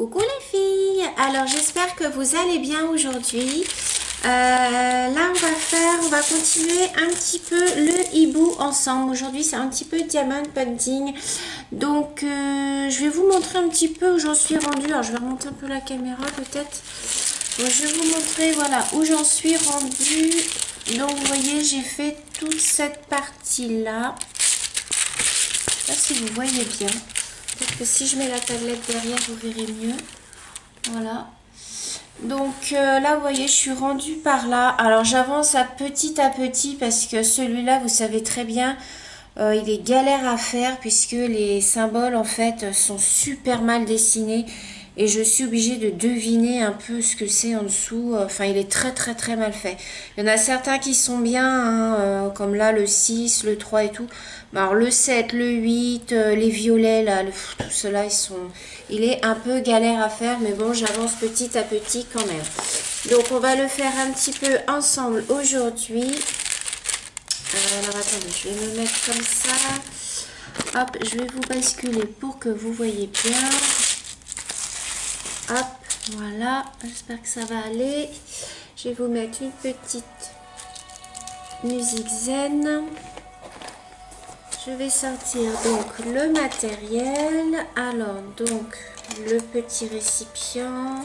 Coucou les filles, alors j'espère que vous allez bien aujourd'hui. Là on va continuer un petit peu le hibou ensemble. Aujourd'hui c'est un petit peu diamond painting. Donc je vais vous montrer un petit peu où j'en suis rendue. Alors je vais remonter un peu la caméra peut-être. Bon, je vais vous montrer voilà où j'en suis rendue. Donc vous voyez j'ai fait toute cette partie là. Je sais pas si vous voyez bien. Peut-être que si je mets la tablette derrière, vous verrez mieux. Voilà. Donc là, vous voyez, je suis rendue par là. Alors, j'avance à petit parce que celui-là, vous savez très bien, il est galère à faire puisque les symboles, en fait, sont super mal dessinés. Et je suis obligée de deviner un peu ce que c'est en dessous. Enfin, il est très mal fait. Il y en a certains qui sont bien, hein, comme là, le 6, le 3 et tout. Alors, le 7, le 8, les violets, là, tout cela, il est un peu galère à faire. Mais bon, j'avance petit à petit quand même. Donc, on va le faire un petit peu ensemble aujourd'hui. Alors, attendez, je vais me mettre comme ça. Hop, je vais vous basculer pour que vous voyez bien. Hop, voilà, j'espère que ça va aller. Je vais vous mettre une petite musique zen. Je vais sortir donc le matériel. Alors, donc, le petit récipient.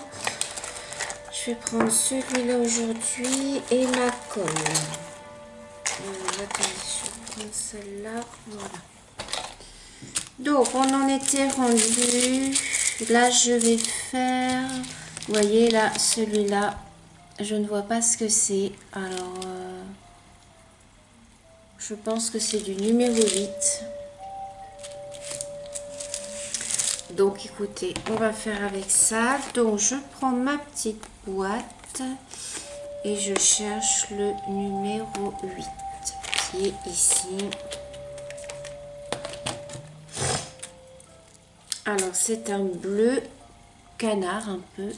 Je vais prendre celui-là aujourd'hui et ma colle. Attendez, je vais prendre celle-là. Voilà. Donc, on en était rendu. Là, je vais faire... Vous voyez, là, celui-là, je ne vois pas ce que c'est. Alors, je pense que c'est du numéro 8. Donc, écoutez, on va faire avec ça. Donc, je prends ma petite boîte et je cherche le numéro 8 qui est ici. Alors, c'est un bleu canard un peu.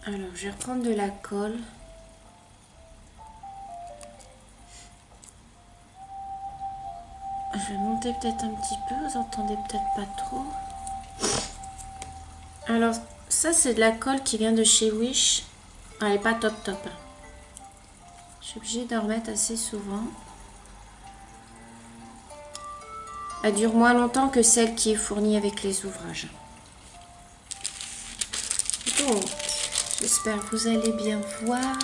Alors, je vais reprendre de la colle. Je vais monter peut-être un petit peu, vous entendez peut-être pas trop. Alors, ça c'est de la colle qui vient de chez Wish. Elle n'est pas top. Je suis obligée d'en remettre assez souvent. Elle dure moins longtemps que celle qui est fournie avec les ouvrages. Donc, j'espère que vous allez bien voir.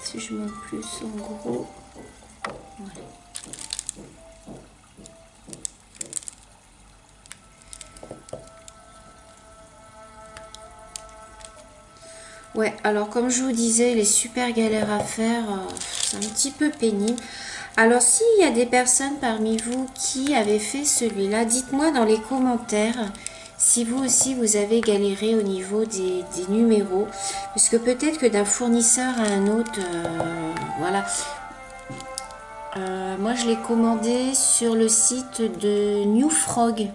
Si je monte plus en gros. Voilà. Ouais, alors comme je vous disais, il est super galère à faire. C'est un petit peu pénible. Alors, s'il y a des personnes parmi vous qui avaient fait celui-là, dites-moi dans les commentaires si vous aussi vous avez galéré au niveau des numéros. Parce que peut-être que d'un fournisseur à un autre, voilà. Moi, je l'ai commandé sur le site de New Frog.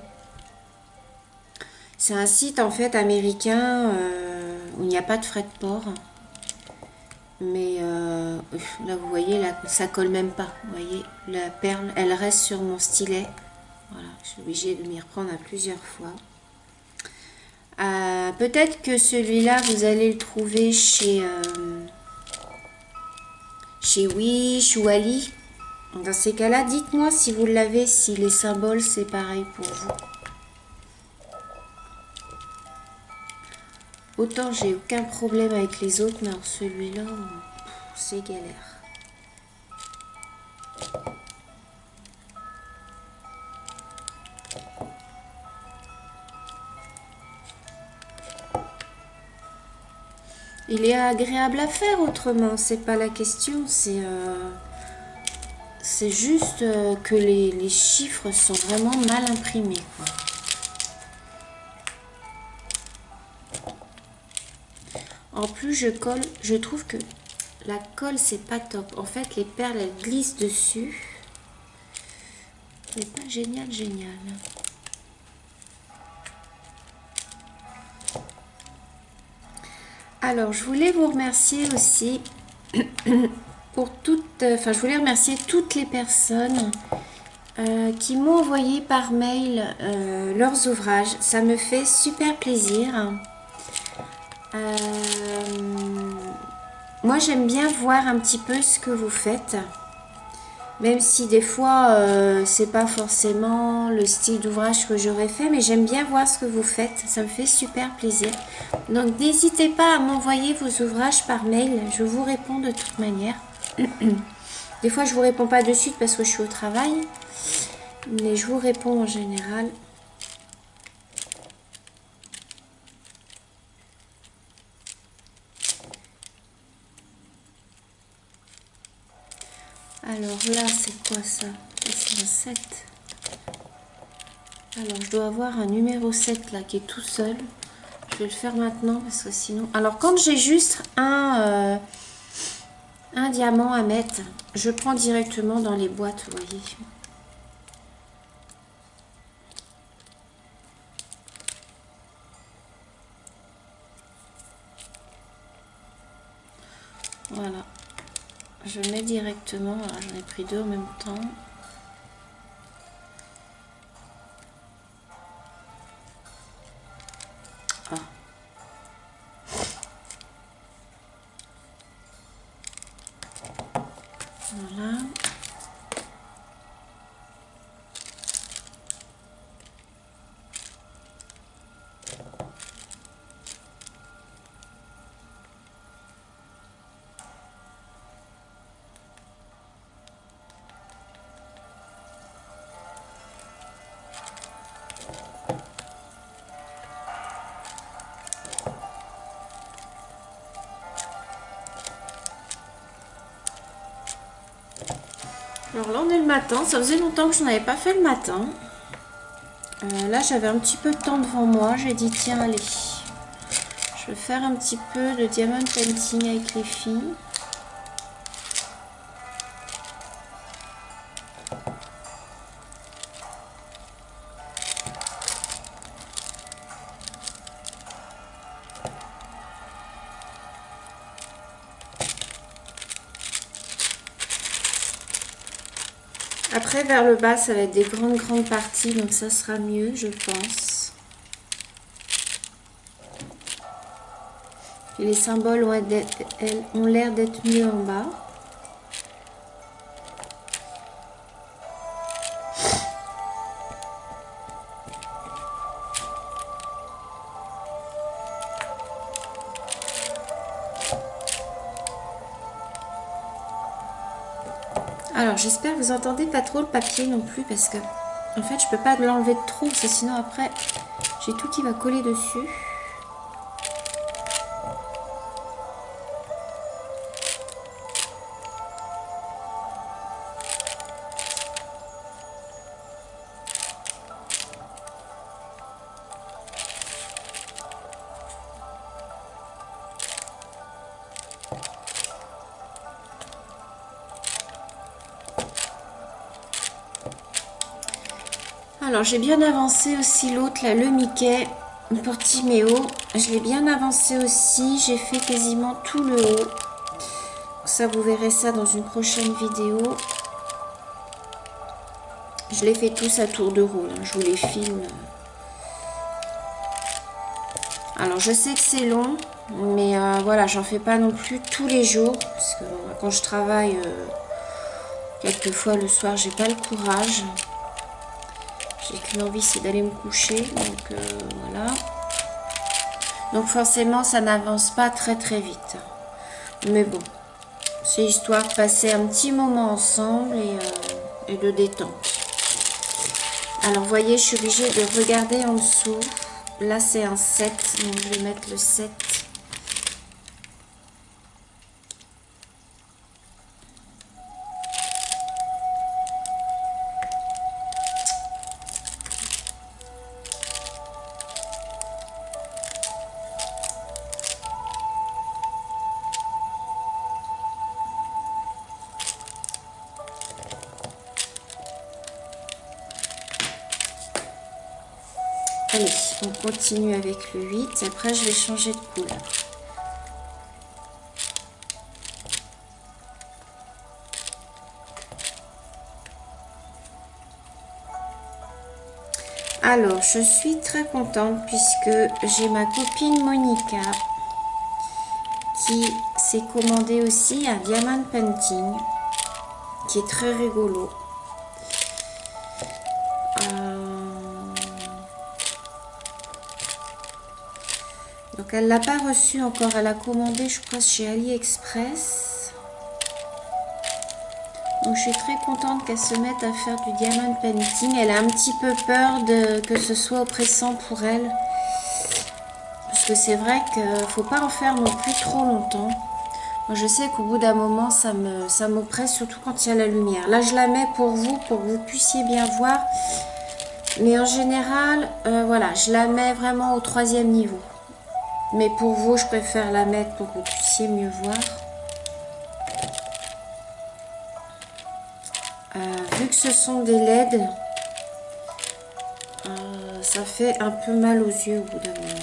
C'est un site en fait américain où il n'y a pas de frais de port. Mais là vous voyez, là, ça colle même pas. Vous voyez, la perle, elle reste sur mon stylet. Voilà, je suis obligée de m'y reprendre à plusieurs fois. Peut-être que celui-là, vous allez le trouver chez Wish ou Ali. Dans ces cas-là, dites-moi si vous l'avez, si les symboles, c'est pareil pour vous. Autant j'ai aucun problème avec les autres, mais alors celui-là, c'est galère. Il est agréable à faire autrement, c'est pas la question, c'est juste que les chiffres sont vraiment mal imprimés, quoi. En plus, je trouve que la colle, c'est pas top. En fait, les perles, elles glissent dessus. C'est pas génial. Alors, je voulais vous remercier aussi pour toutes, enfin je voulais remercier toutes les personnes qui m'ont envoyé par mail leurs ouvrages. Ça me fait super plaisir. Moi j'aime bien voir un petit peu ce que vous faites. Même si des fois, c'est pas forcément le style d'ouvrage que j'aurais fait, mais j'aime bien voir ce que vous faites. Ça me fait super plaisir. Donc, n'hésitez pas à m'envoyer vos ouvrages par mail. Je vous réponds de toute manière. Des fois, je vous réponds pas de suite parce que je suis au travail. Mais je vous réponds en général. Alors là, c'est quoi ça? C'est un 7. Alors, je dois avoir un numéro 7 là qui est tout seul. Je vais le faire maintenant parce que sinon... Alors, quand j'ai juste un diamant à mettre, je prends directement dans les boîtes, vous voyez. Voilà. Je mets directement. Voilà, j'en ai pris deux en même temps. Ah. Voilà. Alors là, on est le matin. Ça faisait longtemps que je n'avais pas fait le matin. Là, j'avais un petit peu de temps devant moi. J'ai dit, tiens, allez. Je vais faire un petit peu de diamond painting avec les filles. Après, vers le bas, ça va être des grandes parties, donc ça sera mieux, je pense. Et les symboles ont l'air d'être mieux en bas. Alors, j'espère que vous entendez pas trop le papier non plus, parce que, en fait, je peux pas l'enlever de trop, parce que sinon, après, j'ai tout qui va coller dessus. Alors, j'ai bien avancé aussi l'autre, là, le Mickey pour Timéo. Je l'ai bien avancé aussi. J'ai fait quasiment tout le haut. Ça, vous verrez ça dans une prochaine vidéo. Je les fais tous à tour de rôle. Je vous les filme. Alors, je sais que c'est long, mais voilà, j'en fais pas non plus tous les jours. Parce que quand je travaille, quelquefois le soir, j'ai pas le courage. J'ai qu'une envie, c'est d'aller me coucher. Donc voilà. Donc forcément, ça n'avance pas très vite. Mais bon, c'est histoire de passer un petit moment ensemble et de détente. Alors, vous voyez, je suis obligée de regarder en dessous. Là, c'est un 7, donc je vais mettre le 7. Allez, on continue avec le 8. Après, je vais changer de couleur. Alors, je suis très contente puisque j'ai ma copine Monica qui s'est commandé aussi un diamant painting qui est très rigolo. Donc elle l'a pas reçu encore, elle a commandé je crois chez AliExpress. Donc je suis très contente qu'elle se mette à faire du diamond painting. Elle a un petit peu peur que ce soit oppressant pour elle. Parce que c'est vrai qu'il ne faut pas en faire non plus trop longtemps. Moi je sais qu'au bout d'un moment ça m'oppresse, surtout quand il y a la lumière. Là je la mets pour que vous puissiez bien voir. Mais en général, voilà, je la mets vraiment au 3e niveau. Mais pour vous, je préfère la mettre pour que vous puissiez mieux voir. Vu que ce sont des LED, ça fait un peu mal aux yeux au bout d'un moment.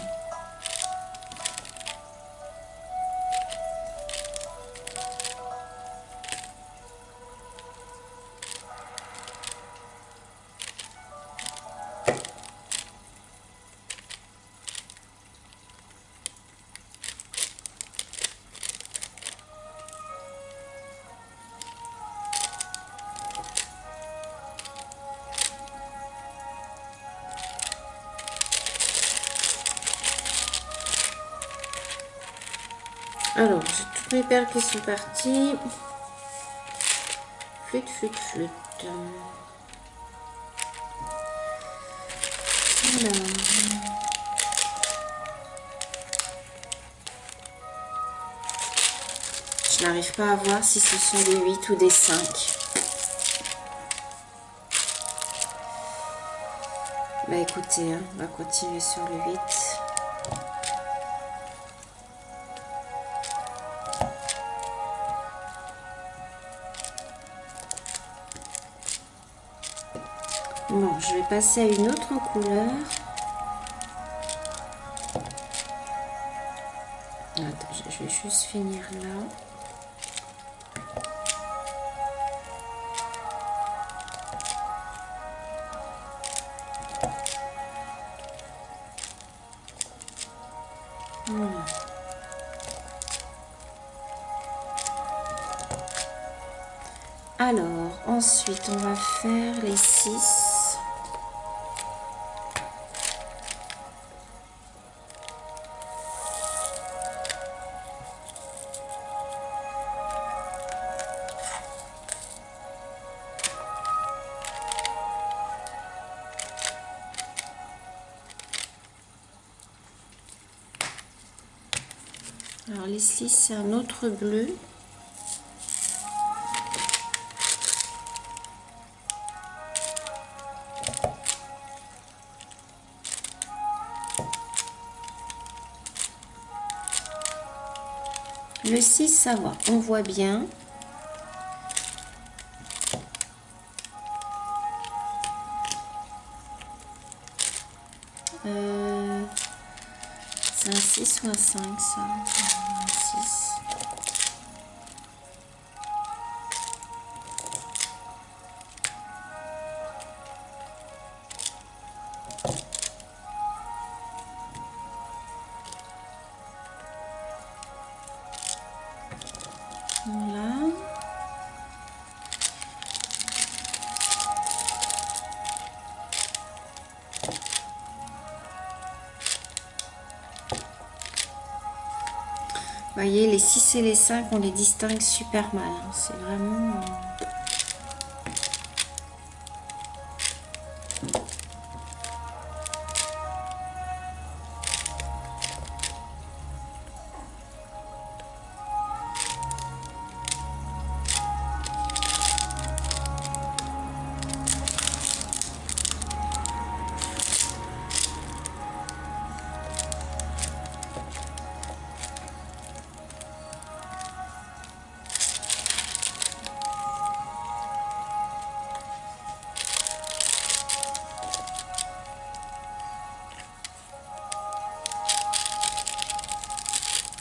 Alors, j'ai toutes mes perles qui sont parties. Flûte, flûte, flûte. Alors. Je n'arrive pas à voir si ce sont des 8 ou des 5. Bah écoutez, hein, on va continuer sur le 8. Bon, je vais passer à une autre couleur. Attends, je vais juste finir là. Voilà. Alors, ensuite, on va faire les 6. Alors, les 6, c'est un autre bleu. Le 6, ça va, on voit bien. C'est un 6 ou un 5, ça. Un 6. Voilà. Vous voyez, les 6 et les 5, on les distingue super mal. Hein. C'est vraiment...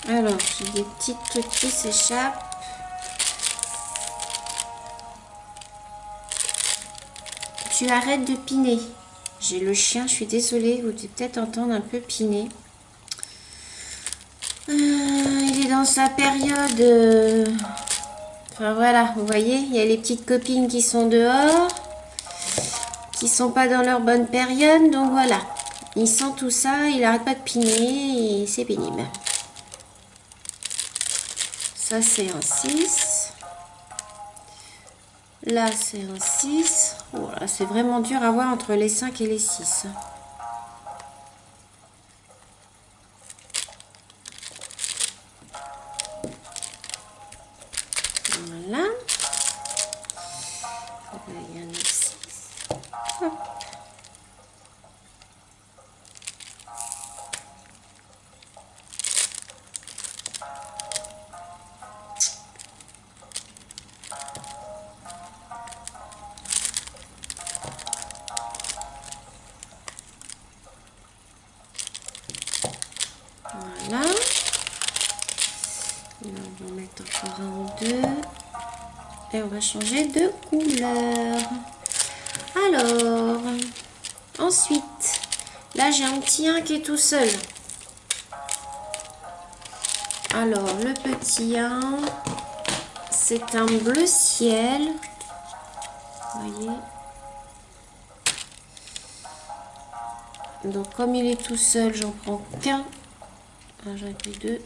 Alors, j'ai des petites trucs qui s'échappent. Tu arrêtes de piner. J'ai le chien, je suis désolée, vous devez peut-être entendre un peu piner. Il est dans sa période... Enfin voilà, vous voyez, il y a les petites copines qui sont dehors, qui sont pas dans leur bonne période, donc voilà. Il sent tout ça, il arrête pas de piner et c'est pénible. Ça c'est un 6. Là c'est un 6. Voilà, c'est vraiment dur à voir entre les 5 et les 6. Voilà. Là, il y a un 6. Hop. Voilà. Là, on va mettre encore un ou deux. Et on va changer de couleur. Alors, ensuite, là j'ai un petit 1 qui est tout seul. Alors, le petit 1, c'est un bleu ciel. Vous voyez? Donc, comme il est tout seul, j'en prends qu'un. Ah, j'en ai pris deux.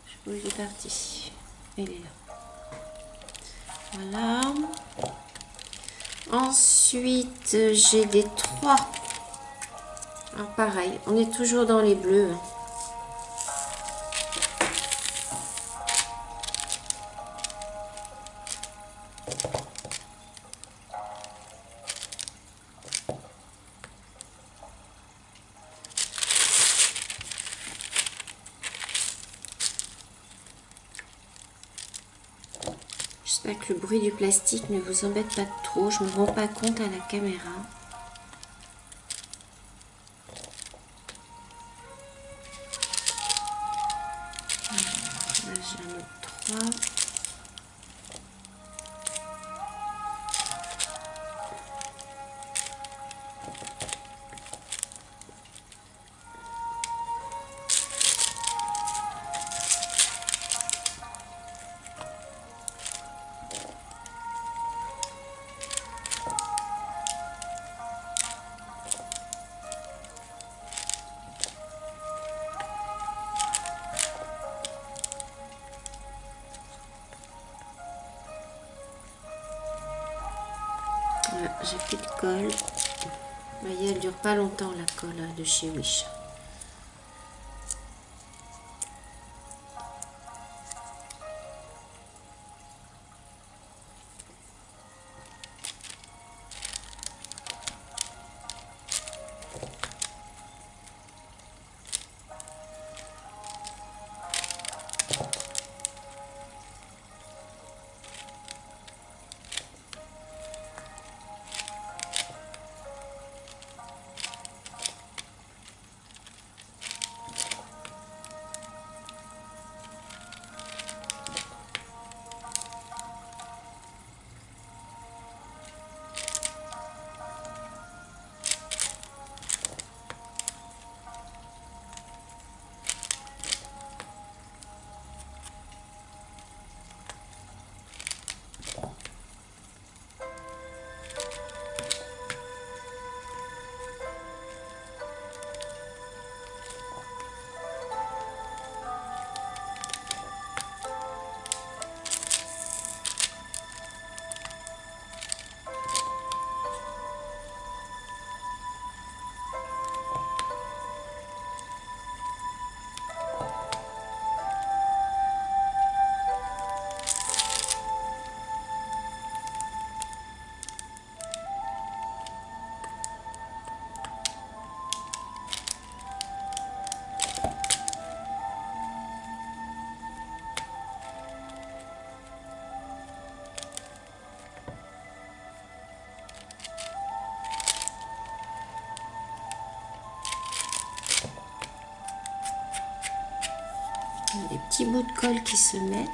Je sais pas où il est parti. Il est là. Voilà. Ensuite, j'ai des 3. Alors, pareil, on est toujours dans les bleus. J'espère que le bruit du plastique ne vous embête pas trop. Je ne me rends pas compte à la caméra. Là, j'ai un autre 3. Voilà, j'ai plus de colle. Vous voyez, elle dure pas longtemps la colle de chez Wish. Des petits bouts de colle qui se mettent.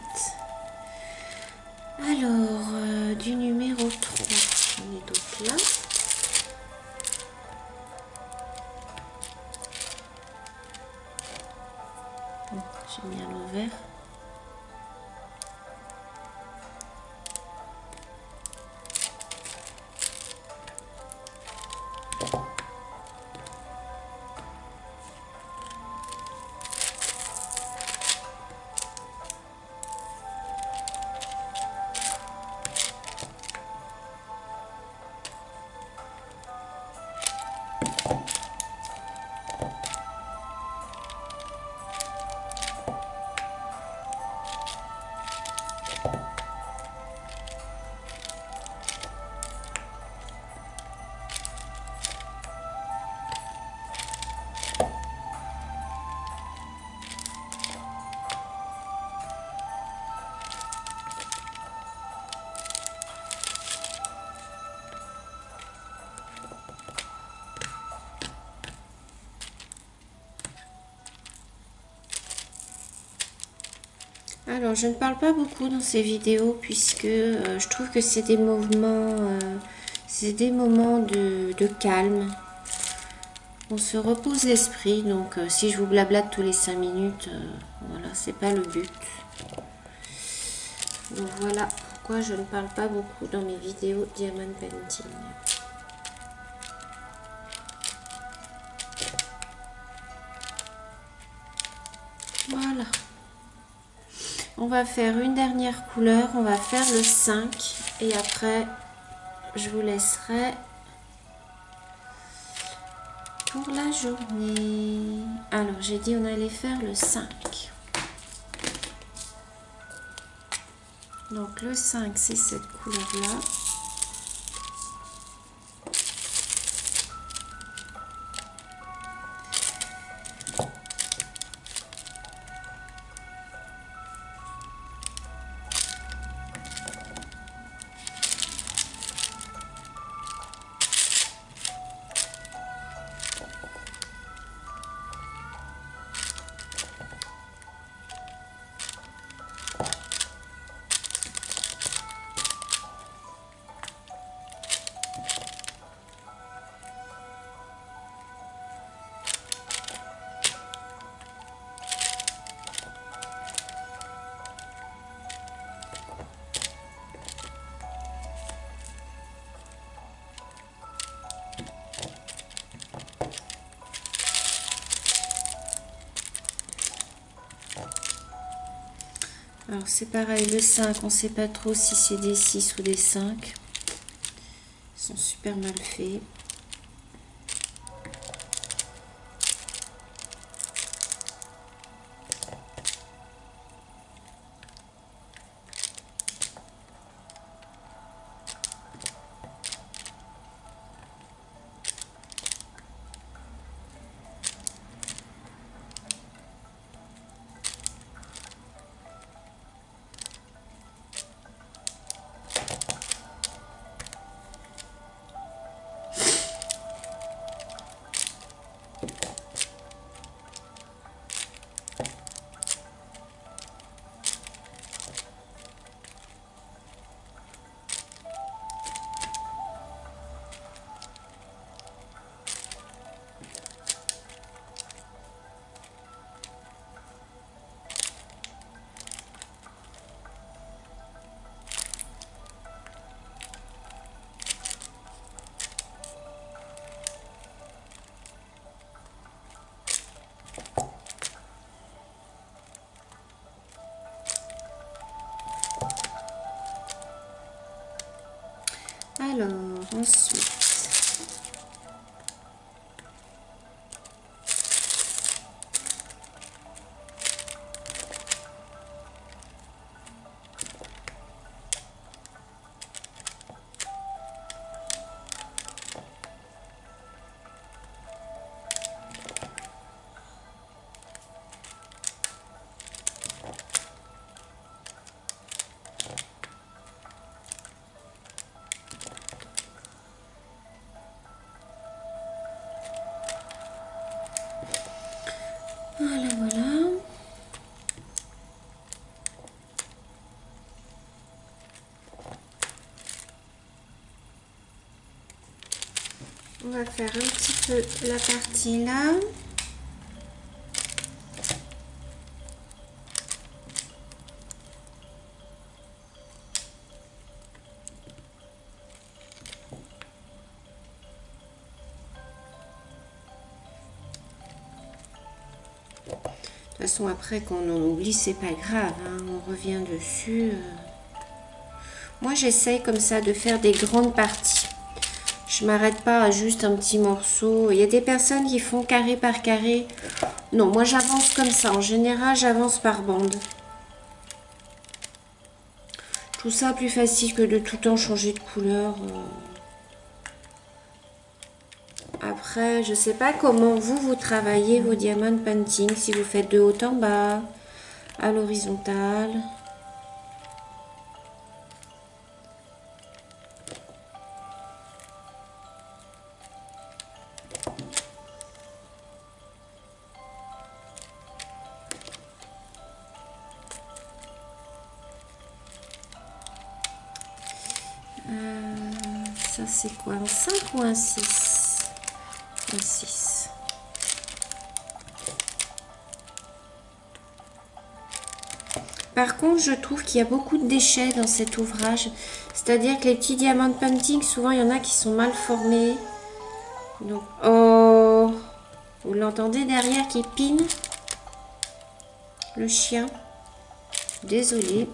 Alors, du numéro 3. J'en ai d'autres là. Bon, j'ai mis à l'envers. Alors, je ne parle pas beaucoup dans ces vidéos puisque je trouve que c'est des moments de calme. On se repose l'esprit, donc si je vous blablate tous les 5 minutes, voilà, c'est pas le but. Donc voilà pourquoi je ne parle pas beaucoup dans mes vidéos Diamond Painting. Voilà. On va faire une dernière couleur, on va faire le 5 et après je vous laisserai pour la journée. Alors j'ai dit on allait faire le 5. Donc le 5 c'est cette couleur là. Alors c'est pareil, le 5, on ne sait pas trop si c'est des 6 ou des 5. Ils sont super mal faits. Alors, ensuite, On va faire un petit peu la partie là. De toute façon, après qu'on en oublie, c'est pas grave, hein, on revient dessus. Moi, j'essaye comme ça de faire des grandes parties. Je m'arrête pas à juste un petit morceau. Il y a des personnes qui font carré par carré. Non, moi j'avance comme ça. En général, j'avance par bande. Je trouve ça plus facile que de tout le temps changer de couleur. Après, je sais pas comment vous travaillez vos diamond painting. Si vous faites de haut en bas, à l'horizontale. Ça c'est quoi, un 5 ou un 6? Un 6. Par contre, je trouve qu'il y a beaucoup de déchets dans cet ouvrage. C'est-à-dire que les petits diamants painting, souvent il y en a qui sont mal formés. Donc, oh, vous l'entendez derrière qui pine? Le chien. Désolée.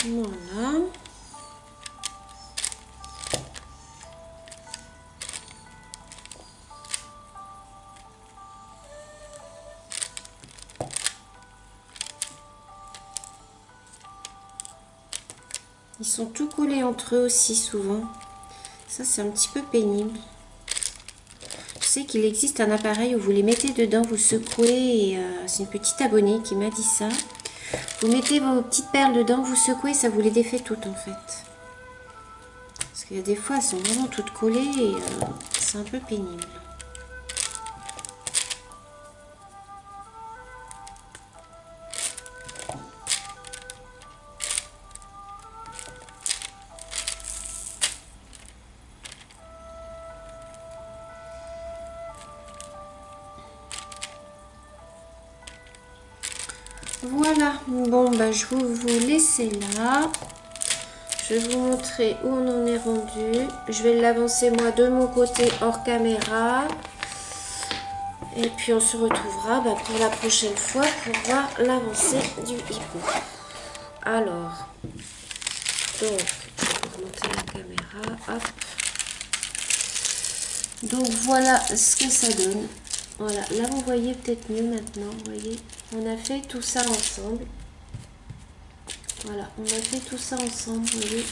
Voilà. Ils sont tout collés entre eux aussi souvent. Ça, c'est un petit peu pénible. Je sais qu'il existe un appareil où vous les mettez dedans, vous secouez. Et c'est une petite abonnée qui m'a dit ça. Vous mettez vos petites perles dedans, vous secouez, ça vous les défait toutes en fait. Parce qu'il y a des fois, elles sont vraiment toutes collées et c'est un peu pénible. Voilà, bon bah je vais vous laisser là. Je vais vous montrer où on en est rendu. Je vais l'avancer moi de mon côté hors caméra. Et puis on se retrouvera pour la prochaine fois pour voir l'avancée du hibou. Alors, donc, je vais remonter la caméra. Hop. Donc voilà ce que ça donne. Voilà, là vous voyez peut-être mieux maintenant. Vous voyez, on a fait tout ça ensemble. Voilà, on a fait tout ça ensemble, vous voyez.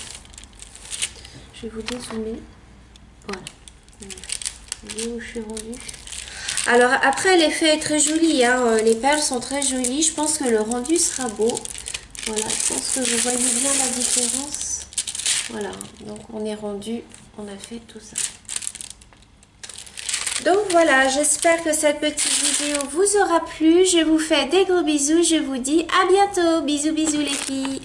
Je vais vous dézoomer. Voilà. Vous voyez où je suis rendue. Alors après, l'effet est très joli, hein. Les perles sont très jolies. Je pense que le rendu sera beau. Voilà, je pense que vous voyez bien la différence. Voilà, donc on est rendu, on a fait tout ça. Donc voilà, j'espère que cette petite vidéo vous aura plu. Je vous fais des gros bisous. Je vous dis à bientôt. Bisous, bisous les filles.